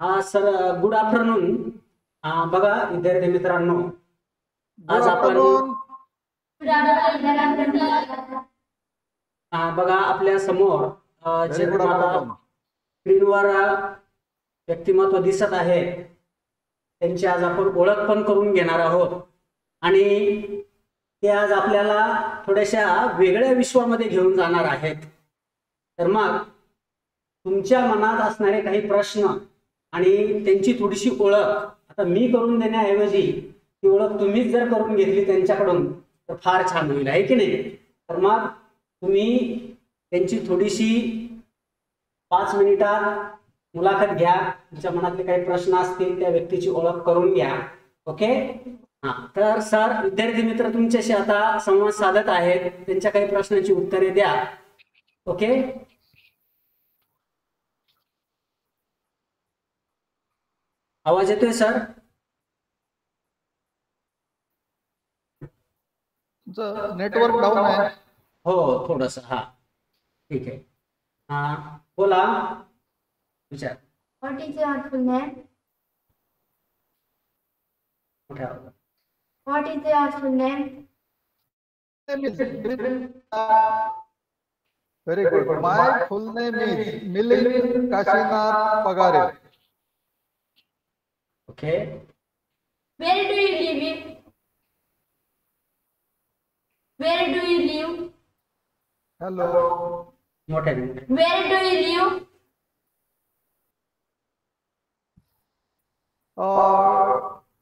Sir, good afternoon. बघा विद्यार्थी मित्रांनो, आज आपण बघा आपल्या समोर जे तुम्हाला स्क्रीनवर व्यक्तिमत्व दिसत आहे त्यांची आज आपण ओळख पण करून घेणार आहोत आणि ते आज आपल्याला थोड्याशा वेगळ्या विश्वामध्ये घेऊन जाणार आहेत. तर मग तुमच्या मनात असणारे काही प्रश्न आणि त्यांची थोडीशी ओळख आता मी करून देण्याऐवजी ती ओळख तुम्हीच जर करून घेतली त्यांच्याकडून तर फार छान होईल, आहे की नाही? तर मग तुम्ही त्यांची थोडीशी 5 मिनिटात मुलाखत घ्या. तुमच्या मनातले काही प्रश्न असतील त्या व्यक्तीची ओळख करून घ्या. ओके. तर सर, विद्यार्थी मित्र तुमच्याशी आता संवाद साधत आहेत, त्यांच्या काही प्रश्नांची उत्तरे द्या. ओके. आवाज येतोय सर? नेटवर्क डाऊन आहे. हो, थोडस. ठीक आहे. बोला, विचार. What is your full name? What is your full name? Very good. My full name is Milind Kashinath Pagare. Okay. Where do you live? Where do you live? Hello. Where do you live?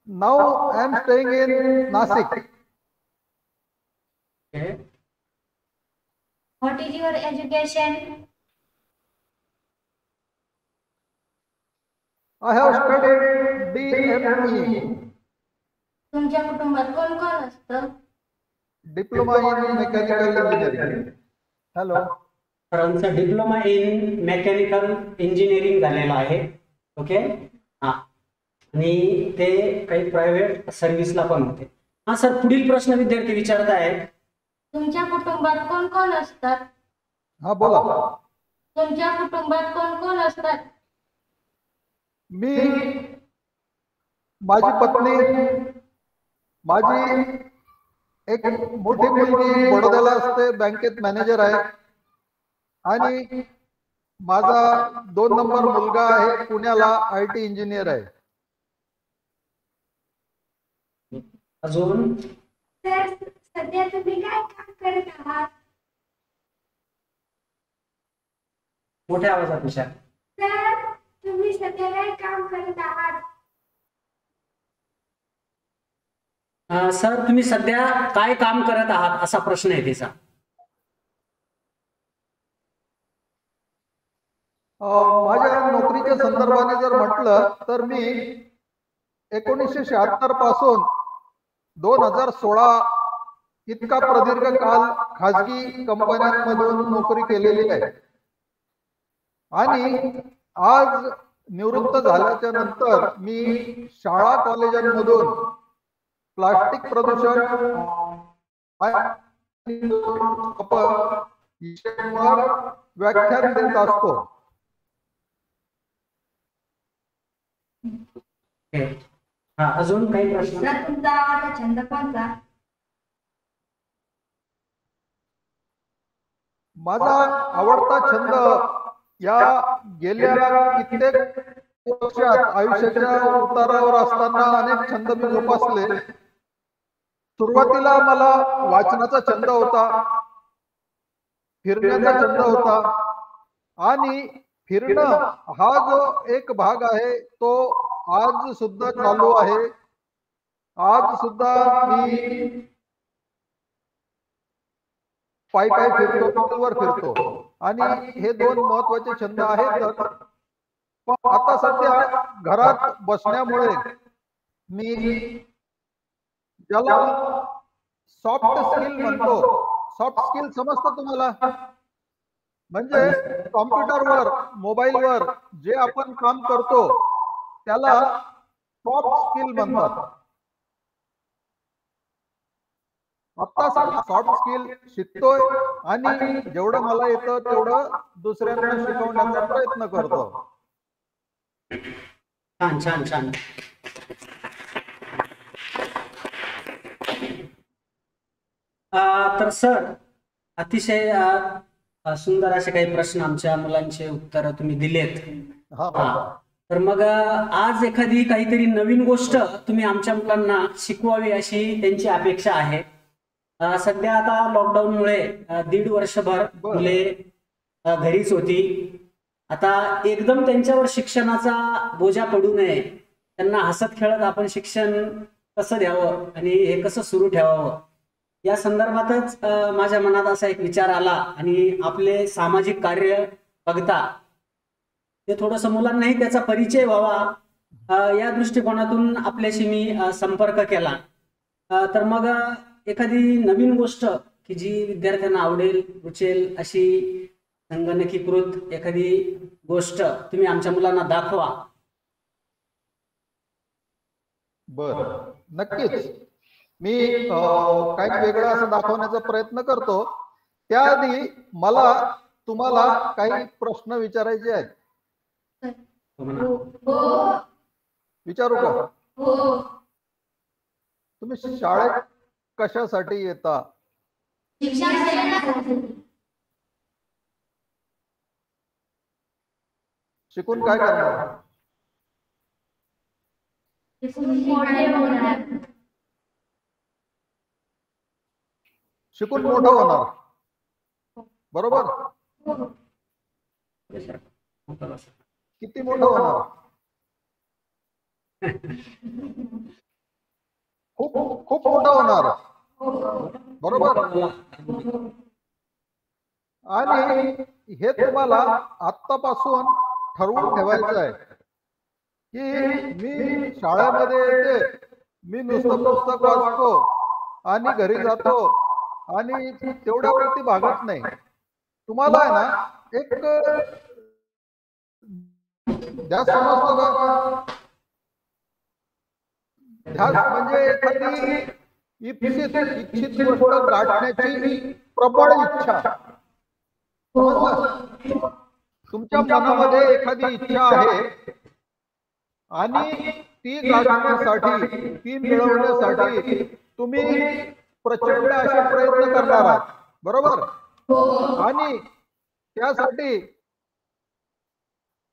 Now I am staying in Nasik. Okay. What is your education? I have studied DME. तुमच्या कुटुंबात कोण कोण असतं? Diploma in Mechanical Engineering. Hello. सरांचा diploma in mechanical engineering झालेला आहे. Okay. आणि ते काही प्रायव्हेट सर्व्हिसला पण होते. सर, पुढील प्रश्न विद्यार्थी विचारत आहेत. तुमच्या कुटुंबात कोण कोण असतात? बोला. तुमच्या कुटुंबात कोण कोण असतात? मी, माझी पत्नी, माझी एक मोठी मुलगी बडोद्याला असते, बँकेत मॅनेजर आहे, आणि माझा 2 नंबर मुलगा आहे, पुण्याला IT इंजिनियर आहे. अजून? सर, सध्या तुम्ही काय काम करत आहात? मोठ्या आवाजात विचार. सर, तुम्ही सध्या काय काम करत आहात? सर, तुम्ही सध्या काय काम करत आहात असा प्रश्न आहे तिचा. माझ्या नोकरीच्या संदर्भाने जर म्हटलं तर मी 1976 पासून 2016 इतका प्रदीर्घ काल खाजगी कंपन्यांमधून नोकरी केलेली आहे, आणि आज निवृत्त झाल्याच्या नंतर मी शाळा कॉलेजांमधून प्लास्टिक प्रदूषण व्याख्यान देत असतो. अजून काही प्रश्न? सर, तुमचा आवडता छंद कोणता? माझा आवडता छंद या गेल्या कित्येक वर्षात आयुष्याच्या उतारावर असताना अनेक छंद मी जोपासले. सुरुवातीला मला वाचनाचा छंद होता, फिरण्याचा छंद होता, आणि फिरणं हा जो एक भाग आहे तो आज सुद्धा चालू आहे. आज सुद्धा मी पायी फिरतो, वर फिरतो, आणि हे 2 महत्वाचे छंद आहेत. पण आता सध्या घरात बसण्यामुळे मी ज्याला सॉफ्ट स्किल म्हणतो, सॉफ्ट स्किल समजतं तुम्हाला? म्हणजे कॉम्प्युटरवर, मोबाईलवर जे आपण काम करतो त्याला सॉफ्ट स्किल म्हणतात. आता सॉफ्ट स्किल शिकतोय, आणि जेवढं मला येतं तेवढं दुसऱ्यांना शिकवण्याचा प्रयत्न करतो. छान छान छान. तर सर, अतिशय सुंदर असे काही प्रश्न आमच्या मुलांचे उत्तर तुम्ही दिलेत. हा हा. तर मग आज एखादी काहीतरी नवीन गोष्ट तुम्ही आमच्या मुलांना शिकवावी अशी त्यांची अपेक्षा आहे. सध्या आता लॉकडाऊनमुळे 1.5 वर्षभर बरं. मुले घरीच होती. आता एकदम त्यांच्यावर शिक्षणाचा बोजा पडू नये, त्यांना हसत खेळत आपण शिक्षण कसं द्यावं आणि हे कसं सुरू ठेवावं या संदर्भातच माझ्या मनात असा एक विचार आला आणि आपले सामाजिक कार्य बघता ते थोडंसं मुलांनाही त्याचा परिचय व्हावा या दृष्टिकोनातून आपल्याशी मी संपर्क केला. तर मग एखादी नवीन गोष्ट की जी विद्यार्थ्यांना आवडेल, रुचेल अशी संगणकीकृत एखादी गोष्ट तुम्ही आमच्या मुलांना दाखवा. बर, नक्कीच. मी काही वेगळं असं दाखवण्याचा प्रयत्न करतो. त्याआधी मला तुम्हाला काही प्रश्न विचारायचे आहेत. विचारू का? तुम्ही शाळेत कशासाठी येता? शिकून काय करणार? शिकून मोठं होणार, बरोबर? किती मोठं होणार? खूप खूप मोठं होणार, बरोबर? आणि हे तुम्हाला आत्तापासून ठरवून ठेवायचं आहे की मी शाळेमध्ये येते, मी नुसतं पुस्तक वाचतो आणि घरी जातो आणि तेवढ्यावरती भागत नाही. तुम्हाला आहे ना एक ध्यास समजतो का? ध्यास म्हणजे एखादी इच्छित गोष्ट गाठण्याची प्रबळ इच्छा. समजलं? तुमच्या मनामध्ये एखादी इच्छा आहे आणि ती गाठण्यासाठी, ती मिळवण्यासाठी तुम्ही प्रचंड असे प्रयत्न करणार आहात, बरोबर? आणि त्यासाठी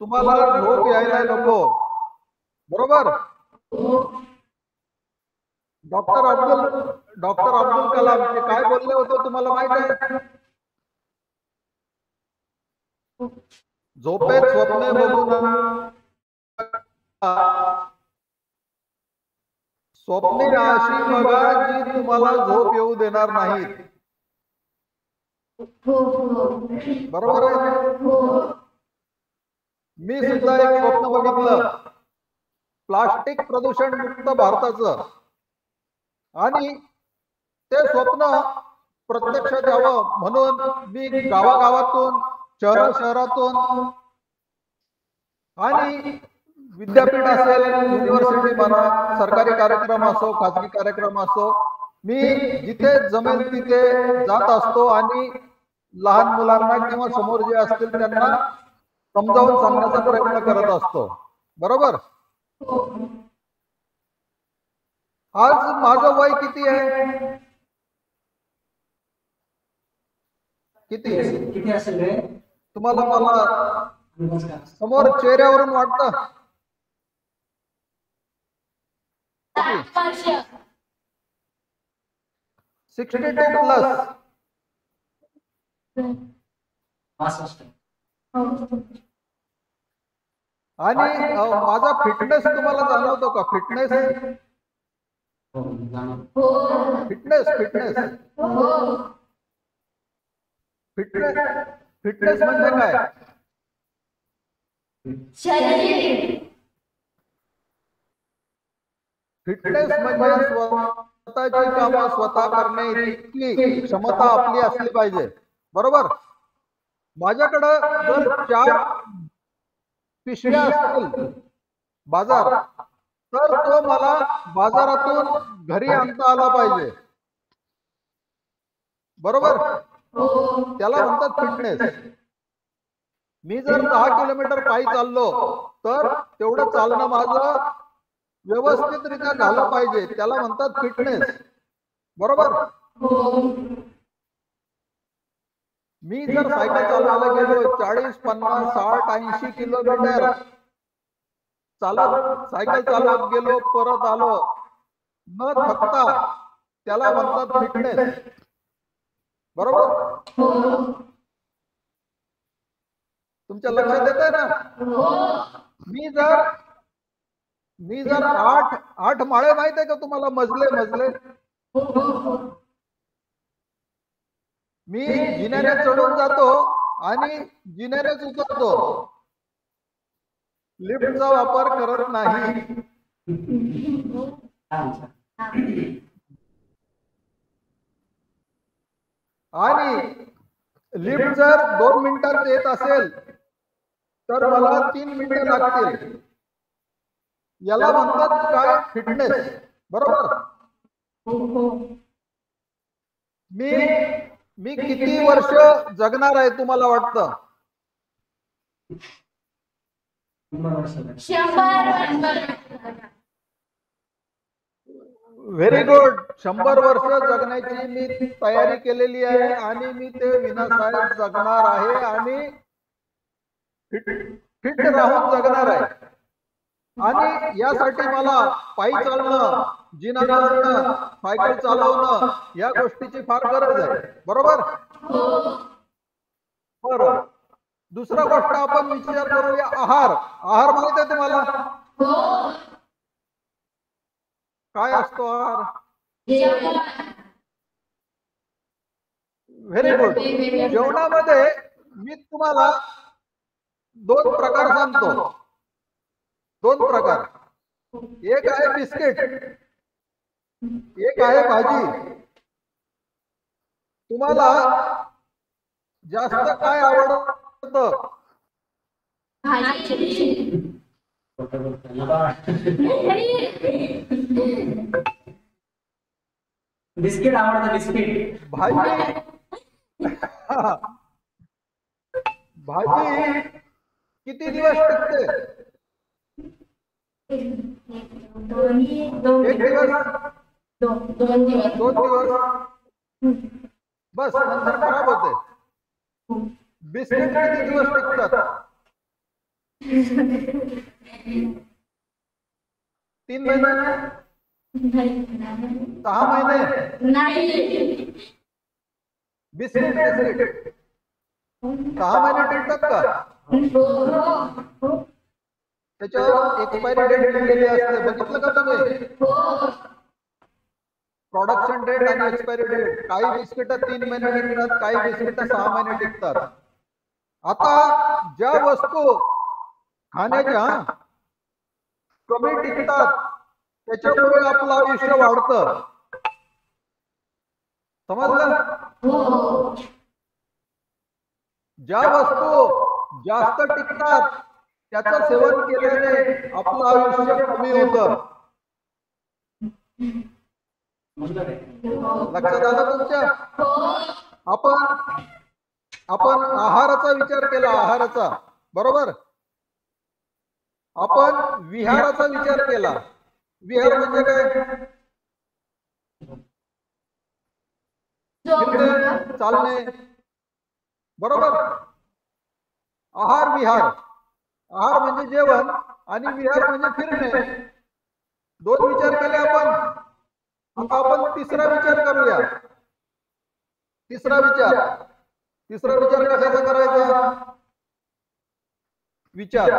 तुम्हाला झोप यायला नको, बरोबर? डॉक्टर अब्दुल कलाम ते काय बोलले होते तुम्हाला माहित आहे? झोपेत स्वप्ने बघू नका, स्वप्ने अशी बघा जी तुम्हाला झोप येऊ देणार नाहीत. बरोबर आहे? मी सुद्धा एक स्वप्न बघितलं, प्लास्टिक प्रदूषण मुक्त भारताचं, आणि ते स्वप्न प्रत्यक्षात यावं म्हणून मी गावागावातून, शहरातून आणि विद्यापीठ असेल, युनिव्हर्सिटी म्हणा, सरकारी कार्यक्रम असो, खाजगी कार्यक्रम असो, मी जिथे जमेल तिथे जात असतो आणि लहान मुलांना किंवा समोर जे असतील त्यांना समजावून सांगण्याचा प्रयत्न करत असतो, बरोबर? आज माझं वय किती आहे? किती असेल रे? तुम्हाला मला समोर चेहऱ्यावरून वाटतं? 62 प्लस. आणि माझा फिटनेस तुम्हाला जाणवतो का? Fitness fitness fitness fitness fitness म्हणजे काय? फिटनेस म्हणजे स्वतःची कामं स्वतः करण्याची क्षमता आपली असली पाहिजे, बरोबर? माझ्याकडं जर 4 पिशव्या असतील बाजार, तर तो मला बाजारातून घरी आणता आला पाहिजे, बरोबर? त्याला म्हणतात फिटनेस. मी जर 10 किलोमीटर पायी चाललो तर तेवढं चालणं माझं व्यवस्थितरित्या झालं पाहिजे, त्याला म्हणतात फिटनेस. बरोबर. मी जर सायकल चालवायला गेलो 40, 50, 60, 80 किलोमीटर चालत सायकल चालवत गेलो, परत आलो न थकता, त्याला म्हणतात फिटनेस. बरोबर. तुमच्या लक्षात येत आहे ना? मी जर आठ माळे माहित आहे का तुम्हाला? मजले मी जिन्याने चढून जातो आणि जिन्यानेच उतरतो, लिफ्टचा वापर करत नाही. आणि लिफ्ट जर 2 मिनिटात येत असेल तर मला 3 मिनिटं लागतील. याला म्हणतात काय? फिटनेस. बरोबर. मी किती वर्ष जगणार आहे तुम्हाला वाटतं? 100. Very good. 100 वर्ष जगण्याची मी तयारी केलेली आहे आणि मी ते विनासाहेब जगणार आहे आणि फिट राहून जगणार आहे. आणि यासाठी मला पायी चालणं, जिना चढणं, सायकल चालवणं या गोष्टीची फार गरज आहे. बरोबर. बरं, दुसरा गोष्ट आपण विचार करूया. आहार माहित आहे तुम्हाला? काय असतो आहार? Very good. जेवणामध्ये मी तुम्हाला 2 प्रकार सांगतो. 2 प्रकार. एक आहे बिस्किट, एक आहे भाजी. तुम्हाला जास्त काय आवडतं? बिस्किट आवडतं. बिस्किट. भाजी किती दिवस टिकते? 1 दिवस, 2 दिवस, बस, नंतर खराब होते. बिस्किट किती दिवस टिकतात? 3 महिने, 6 महिने. बिस्किट 6 महिने टिकतात का? त्याच्यावर एक्सपायरी डेट लिहिलेली असते. बघितलं का तुम्ही? प्रोडक्शन डेट आणि एक्सपायरी डेट. काही बिस्किट 3 महिने टिकतात, काही बिस्किट 6 महिने टिकतात. आता ज्या वस्तू खाण्याच्या कमी टिकतात त्याच्यामुळे आपलं आयुष्य वाढतं. समजलं? ज्या वस्तू जास्त टिकतात त्याचं सेवन केल्याने आपलं आयुष्य कमी होतं. लक्षात आलं तुमच्या? आपण आहाराचा विचार केला. आहाराचा. बरोबर. आपण विहाराचा विचार केला. विहार म्हणजे काय? फिरणे, चालणे. बरोबर. आहार विहार. आहार म्हणजे जेवण आणि विहार म्हणजे फिरणे. 2 विचार केले आपण. आता आपण तिसरा विचार करूया. तिसरा विचार कशाचा करायचा? विचार.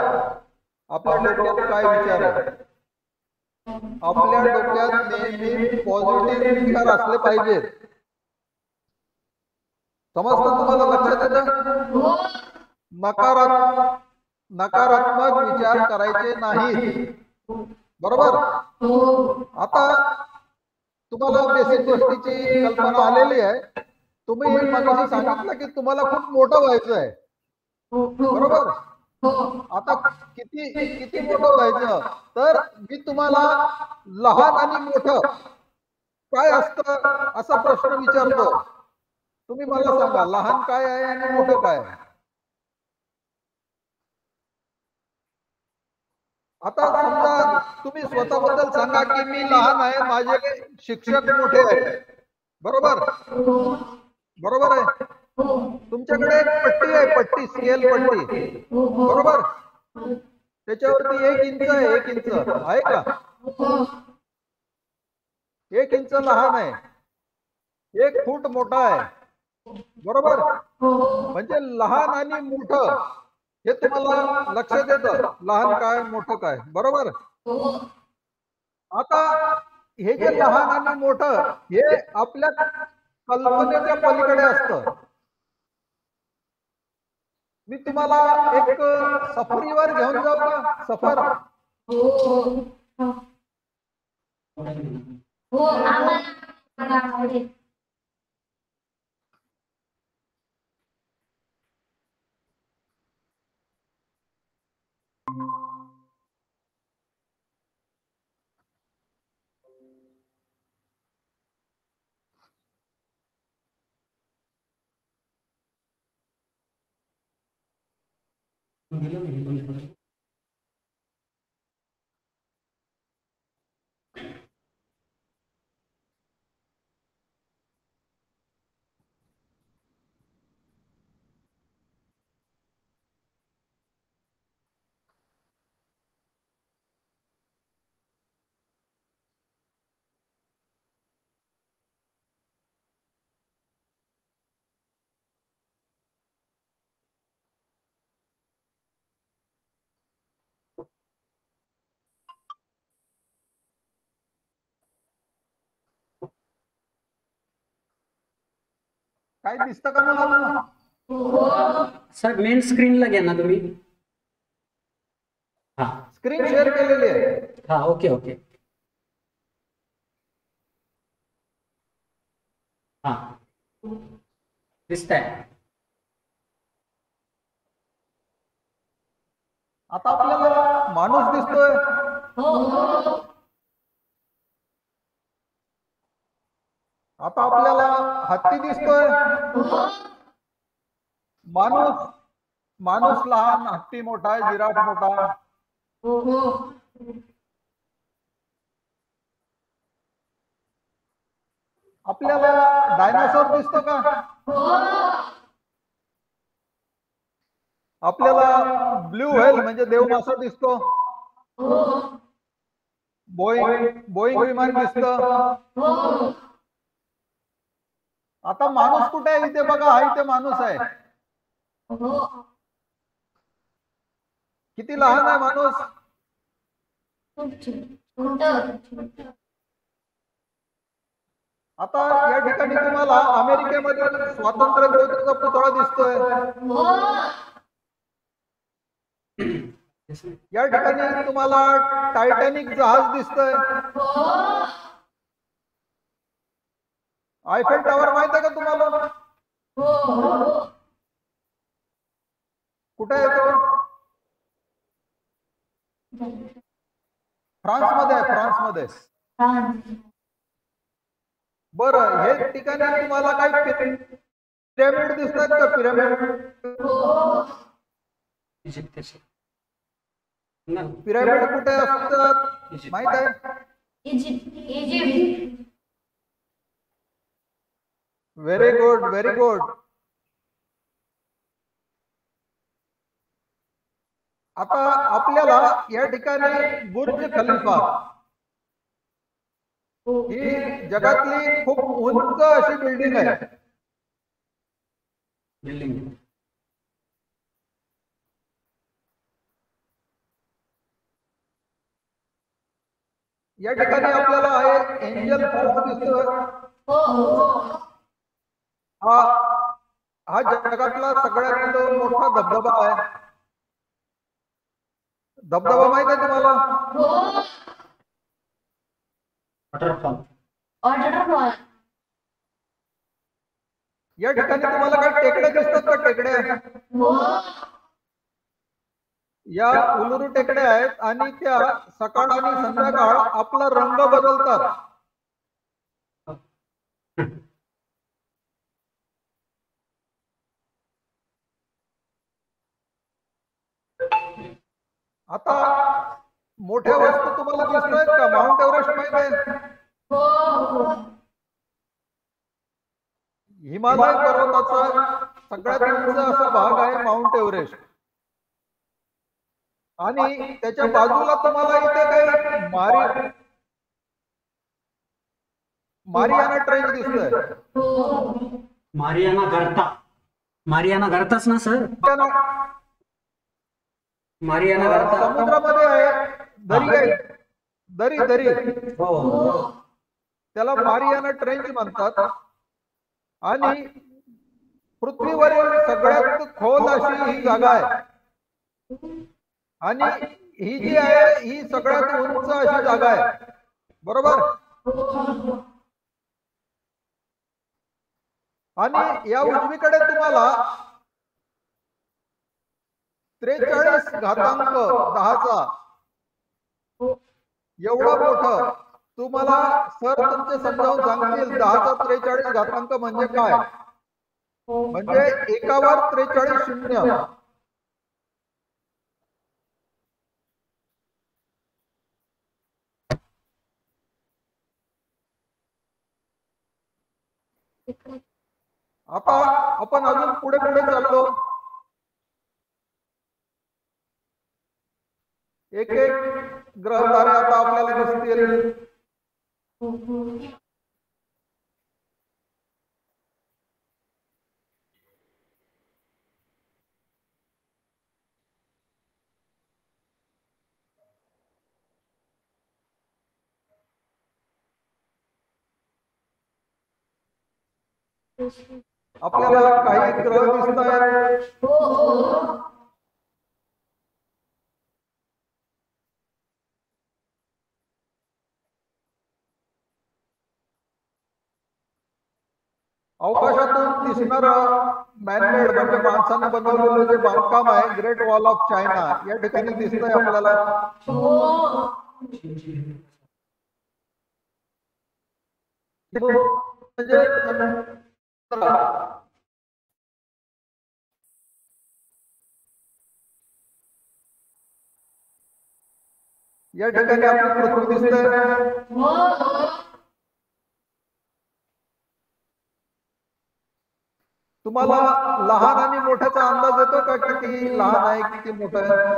आपल्या डोक्यात काय विचार आहे? आपल्या डोक्यात नेहमी पॉझिटिव्ह विचार असले पाहिजेत. समजतं तुम्हाला? लक्षात येतं? नकारात्मक विचार करायचे नाही. बरोबर. आता तुम्हाला बेसिक गोष्टीची कल्पना आलेली आहे. तुम्ही मगाशी सांगितलं की तुम्हाला खूप मोठं व्हायचं आहे. बरोबर. आता किती मोठं व्हायचं? तर मी तुम्हाला लहान आणि मोठं काय असतं असा प्रश्न विचारतो. तुम्ही मला सांगा, लहान काय आहे आणि मोठं काय आहे? आता समजा तुम्ही स्वतःबद्दल सांगा की मी लहान आहे, माझे शिक्षक मोठे आहेत, बरोबर? बरोबर आहे. तुमच्याकडे एक पट्टी आहे, पट्टी, स्केल पट्टी, बरोबर? त्याच्यावरती 1 इंच आहे, 1 इंच आहे का? 1 इंच लहान आहे, 1 फूट मोठा आहे, बरोबर? म्हणजे लहान आणि मोठं हे तुम्हाला लक्षात येतं, लहान काय मोठं काय, बरोबर? आता हे जे लहान आणि मोठं हे आपल्या कल्पनेच्या पलीकडे असतं. मी तुम्हाला एक सफरीवर घेऊन जाऊ का? सफर. हो आम्हाला आवडेल. काय दिसतं का मुलांना? सर मेन स्क्रीनला घ्या ना तुम्ही. हा स्क्रीन शेअर केलेली आहे. हा ओके ओके. हा दिसतंय. आता आपल्याला माणूस दिसतोय, आता आपल्याला हत्ती दिसतोय. माणूस माणूस लहान, हत्ती मोठा आहे, जिराफ मोठा. आपल्याला डायनासोर दिसतो का? आपल्याला ब्ल्यू व्हेल म्हणजे देवमासा दिसतो. बोईंग विमान दिसतं. आता माणूस कुठे आहे? इथे बघा, हा इथे माणूस आहे. किती लहान आहे माणूस? आता या ठिकाणी तुम्हाला अमेरिकेमधील स्वातंत्र्य ज्योतीचा पुतळा दिसतोय. या ठिकाणी तुम्हाला टायटॅनिक जहाज दिसतोय. आयफेल टॉवर माहित आहे का तुम्हाला? कुठे येतो? फ्रान्स मध्ये आहे, फ्रान्स मध्ये. बरं, हे ठिकाणी तुम्हाला काही पिरॅमिड दिसतात का? पिरॅमिड पिरॅमिड कुठे असतात माहित आहे? Egypt. Very good, very good. आता आपल्याला या ठिकाणी बुर्ज खलिफा ही जगातली खूप उंच अशी बिल्डिंग आहे. या ठिकाणी आपल्याला आहे एंजल फॉल्स दिसतोय. हा हा जगातला सगळ्यात मोठा धबधबा आहे. धबधबा माहित आहे तुम्हाला? वॉटरफॉल. या ठिकाणी तुम्हाला काही टेकड्या दिसतात का? टेकड्या या उलुरू टेकड्या आहेत आणि त्या सकाळ आणि संध्याकाळ आपला रंग बदलतात. आता मोठ्या वस्तू तुम्हाला दिसत आहेत का? माउंट एव्हरेस्ट माहित आहे? हिमालय पर्वताचा सगळ्यात उंच असा भाग आहे माउंट एव्हरेस्ट. आणि त्याच्या बाजूला तुम्हाला इथे काही मारियाना ट्रेंच दिसतोय. मारियाना गर्ताच ना सर? मारियाना गर्ता समुद्रामध्ये आहे, दरी आहे, दरी हो. त्याला मारियाना ट्रेंच म्हणतात. आणि पृथ्वीवरील सगळ्यात खोल अशी ही जागा आहे. आणि ही जी आहे ही सगळ्यात उंच अशी जागा आहे, बरोबर? आणि या उजवीकडे तुम्हाला 43 घातांक 10चा एवढं मोठं तुम्हाला सर तुमचे समजावून सांगतील. 10चा 43 घातांक म्हणजे काय? म्हणजे एकावर 43 शून्य. आता आपण अजून पुढे पुढे चाललो. एक एक ग्रह तारे आता आपल्याला दिसतील. आपल्याला काही ग्रह दिसत आहेत. अवकाशातून दिसणार मॅनमेड म्हणजे माणसाने बनवलेलं जे बांधकाम आहे, ग्रेट वॉल ऑफ चायना या ठिकाणी दिसतंय आपल्याला. म्हणजे या ठिकाणी आपली पृथ्वी दिसते. तुम्हाला लहान आणि मोठ्याचा अंदाज येतो का? किती लहान आहे, किती मोठं आहे?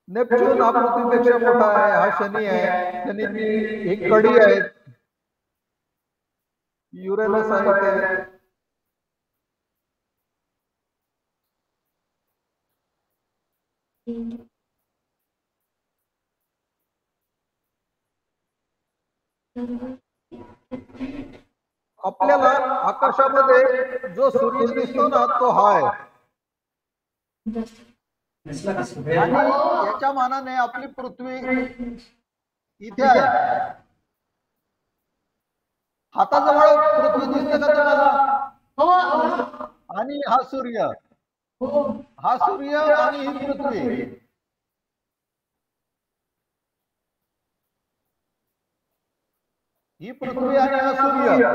नेपच्यून हा पृथ्वीपेक्षा मोठा आहे. हा शनी आहे, शनीची एक कडी आहे. युरेनस आहे ते. आपल्याला आकाशामध्ये जो सूर्य दिसतो ना, तो हा आहे. आणि याच्या मानाने आपली पृथ्वी इथे आहे. हाताजवळ पृथ्वी दिसते का तुम्हाला? आणि हा सूर्य आणि ही पृथ्वी. ही पृथ्वी आणि हा सूर्य.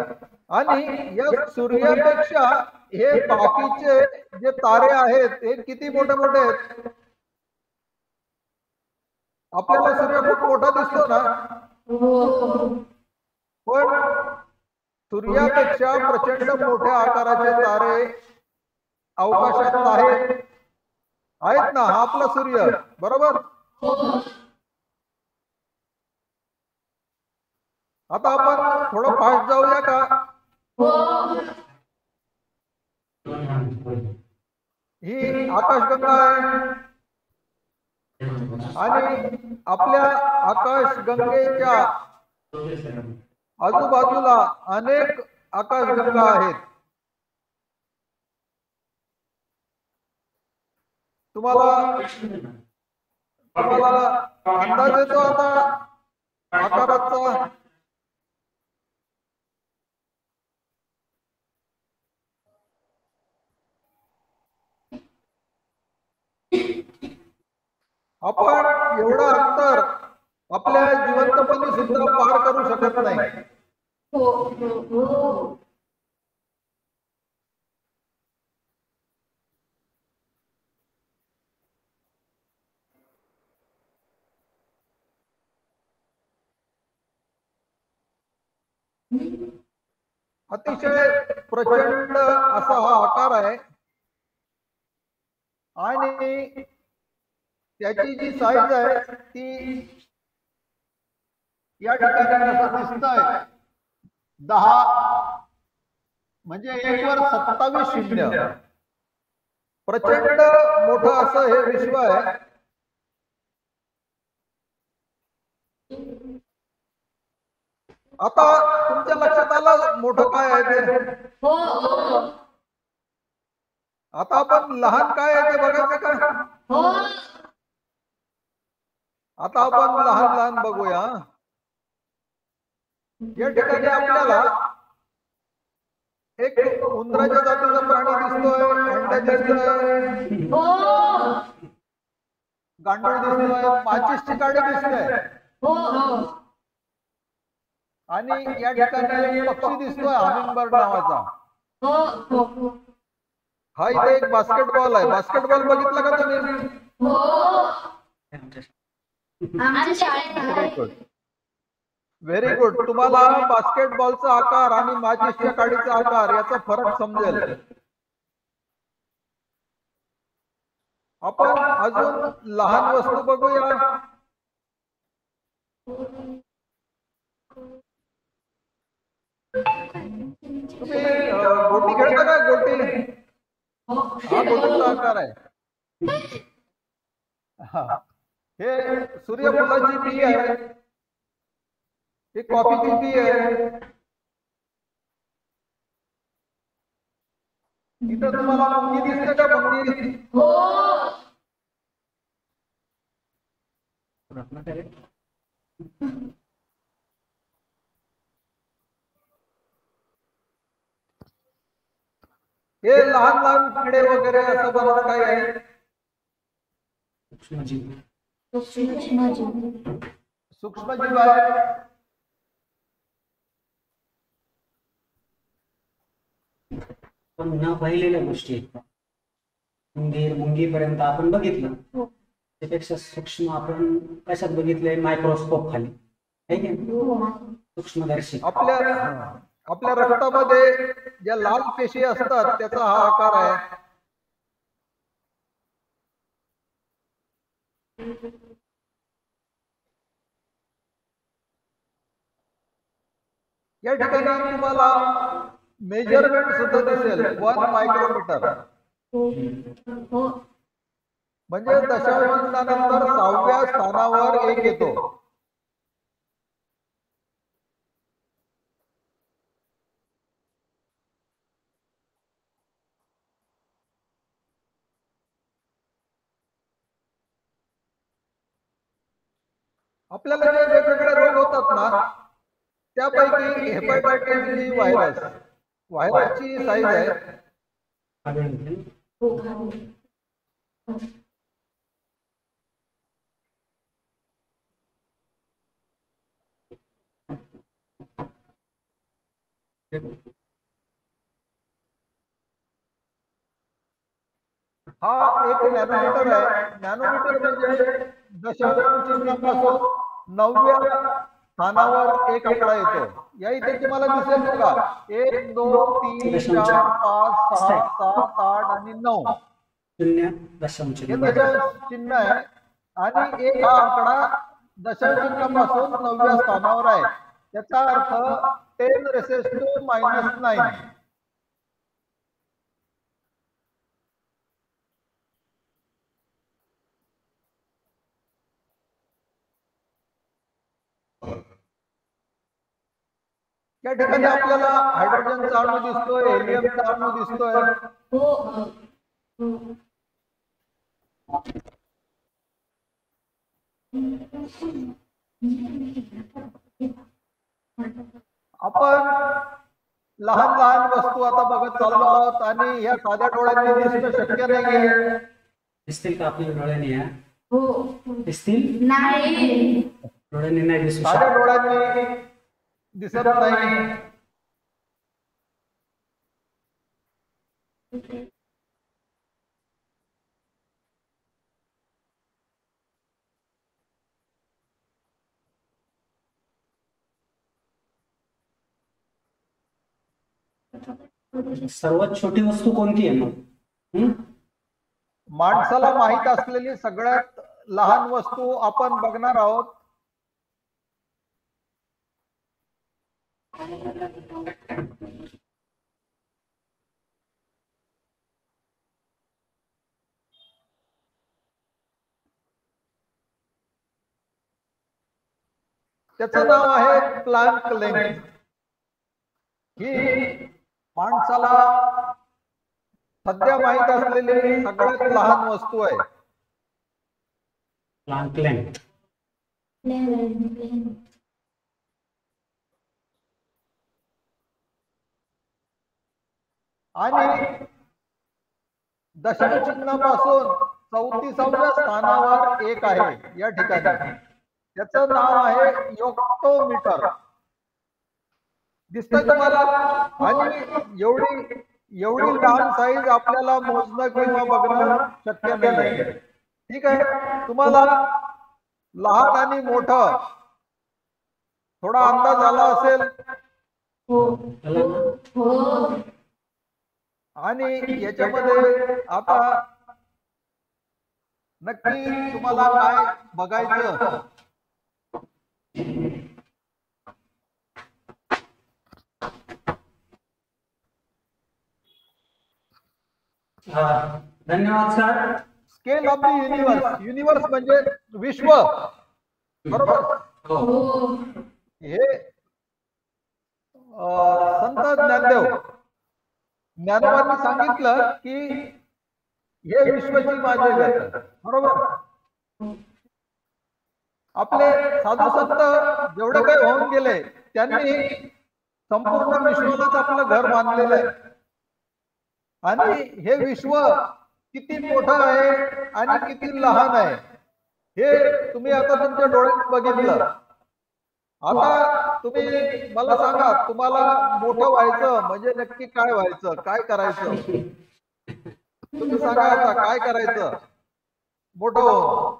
आणि या सूर्यापेक्षा हे बाकीचे जे तारे आहेत हे किती मोठे मोठे आहेत? आपल्याला सूर्य खूप मोठा दिसतो ना, पण सूर्यापेक्षा प्रचंड मोठ्या आकाराचे तारे अवकाशात आहेत ना. हा आपला सूर्य, बरोबर? आता आपण थोडं फास्ट जाऊया का? ही आकाशगंगा आहे. आणि आपल्या आकाशगंगेच्या आजूबाजूला अनेक आकाशगंगा आहेत. तुम्हाला अंदाज येतो आता आकाराचा? आपण एवढं अंतर आपल्या जिवंतपणी सुद्धा पार करू शकत नाही. अतिशय प्रचंड असा हा आकार आहे आणि त्याची जी साईज आहे ती या ठिकाणी जसं दिसतंय 10 म्हणजे 1 वर 27 शून्य. प्रचंड मोठं असं हे विश्व आहे. आता तुमच्या लक्षात आलं मोठं काय आहे ते. हो हो आता आपण लहान काय आहे ते बघायचं का. हो आता आपण लहान लहान बघूया. या ठिकाणी आपल्याला एक उंदराच्या जातीचा प्राणी दिसतोय, अंडा दिसतोय, हो गांडूळ दिसतोय, माचीसची काडी दिसतोय हो आणि या ठिकाणी एक पक्षी दिसतोय हमिंगबर्ड नावाचा. हो हा इथे एक बास्केटबॉल आहे. बास्केटबॉल बघितला का तुम्ही. हो आमच्या आमच्या शाळेत शाळेत व्हेरी गुड, व्हेरी गुड. तुम्हाला बास्केटबॉलचा आकार आणि माचीसच्या काडीचा आकार याचा फरक समजेल. आपण अजून लहान वस्तू बघूया. तुम्ही गोटी खेळता का. गोटी हा गोटीचा आकार आहे. हा हे सूर्यफुलाची बी आहे, ही कॉफीची बी आहे. इथं तुम्हाला मुंगी दिसते का. मुंगी हो हे लहान लहान किडे वगैरे असं बरंच काही आहे. सूक्ष्मजीव आहे. पण न पाहिलेल्या गोष्टी आहेत. मुंगीपर्यंत आपण बघितलं, त्यापेक्षा सूक्ष्म आपण कशात बघितलंय. मायक्रोस्कोप खाली आहे की नाही? सूक्ष्मदर्शी. आपल्या रक्तामध्ये ज्या लाल पेशी असतात त्याचा हा आकार आहे. या ठिकाणी तुम्हाला मेजरमेंट सुद्धा दिसेल. 1 मायक्रोमीटर म्हणजे दशांश चिन्हानंतर 6व्या स्थानावर 1 येतो. आपल्याला जे वेगवेगळे रोग होतात ना त्यापैकी हेपॅटायटिस बी व्हायरसची साईज आहे. हा एक नॅनोमीटर आहे. नॅनोमीटर म्हणजे दशांश चिन्हापासून 9व्या स्थानावर 1 आकडा येतो. या इथे तुम्हाला दिसेल बघा 1 2 3 4 5 6 7 8 आणि 9 दशांश हे दशांश चिन्ह आहे आणि 1 हा आकडा दशांश चिन्हापासून 9व्या स्थानावर आहे. याचा अर्थ 10⁻⁻⁹. या ठिकाणी आपल्याला हायड्रोजनचा अणू दिसतोय, हेलियमचा अणू दिसतोय. आपण लहान लहान वस्तू आता बघत चाललो आहोत आणि या साध्या डोळ्यांनी दिसणं शक्य नाहीये. दिसतील का आपल्या डोळ्यांनी. हो दिसतील. नाही डोळ्यांनी नाही दिसू साध्या शकत. डोळ्यांनी दिसत नाही. सर्वात छोटी वस्तू कोणती आहे मग? हं? माणसाला माहित असलेली सगळ्यात लहान वस्तू आपण बघणार आहोत. त्याचं नाव आहे प्लँक लेंथ. ही माणसाला सध्या माहित असलेली सगळ्यात लहान वस्तू आहे. Planck length. आणि दशमचिन्हापासून 34व्या स्थानावर एक आहे या ठिकाणी. त्याचं नाव आहे योक्टोमीटर. दिसतंय तुम्हाला? आणि एवढी लहान साईज आपल्याला मोजणं किंवा बघणं शक्य नाही. ठीक आहे, तुम्हाला लहान आणि मोठं थोडा अंदाज आला असेल. आणि याच्यामध्ये आता नक्की तुम्हाला काय बघायचं? धन्यवाद sir. Scale of the universe. Universe म्हणजे विश्व, बरोबर? हे संत ज्ञानोबांनी सांगितलं की हे विश्वची माझे घर, बरोबर? आपले साधू संत जेवढे काही होऊन गेले त्यांनी संपूर्ण विश्वालाच आपलं घर मानलेलं आहे. आणि हे विश्व किती मोठं आहे आणि किती लहान आहे हे तुम्ही आता तुमच्या डोळ्यात बघितलं. आता तुम्ही मला सांगा, तुम्हाला मोठं व्हायचं म्हणजे नक्की काय व्हायचं, काय करायचं? तुम्ही सांगा आता काय करायचं मोठं होऊन?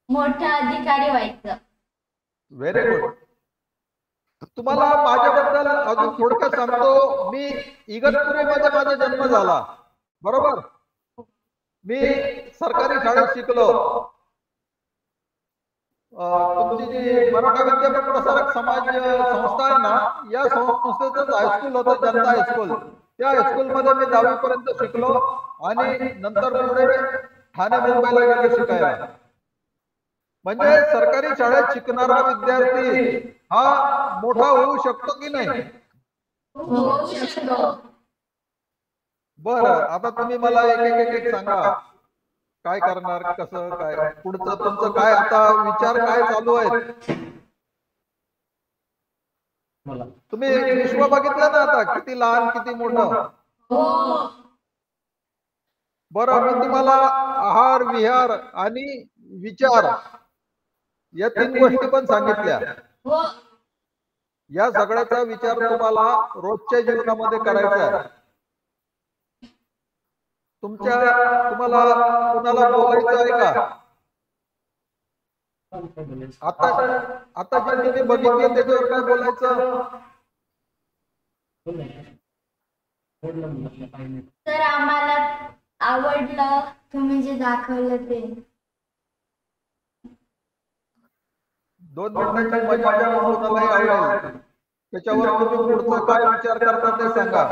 मोठा अधिकारी व्हायचं. Very good. तुम्हाला माझ्याबद्दल अजून थोडक्यात सांगतो. मी इगतपुरीमध्ये माझा जन्म झाला, बरोबर? मी सरकारी शाळेत शिकलो. तुमची जी मराठा विद्यापीठ प्रसारक समाज संस्था आहे ना, या संस्थेचंच हायस्कूल होतं, जनता हायस्कूल. त्या हायस्कूलमध्ये मी 10वी पर्यंत शिकलो आणि नंतर पुढे ठाणे मुंबईला गेलो शिकायला. म्हणजे सरकारी शाळेत शिकणारा विद्यार्थी हा मोठा होऊ शकतो की नाही? होऊ शकतो. बरं, आता तुम्ही मला एक सांगा, काय करणार, कसं काय पुढचं तुमचं काय आता विचार काय चालू आहेत? तुम्ही विश्व बघितलं ना आता, किती लहान किती मोठं. बरं, मी तुम्हाला आहार विहार आणि विचार या 3 गोष्टी पण सांगितल्या. या सगळ्याचा विचार तुम्हाला रोजच्या जीवनामध्ये करायचा आहे. तुम्हाला कुणाला बोलायचं आहे का? आता जे तुम्ही बघितलं त्याच्यावर काय बोलायचं? तर आम्हाला आवडलं तुम्ही जे दाखवलं ते. 2 मिनिटांची मजा कोणालाही आवडेल. त्याच्यावर तुम्ही पुढचं काय विचार करता ते सांगा.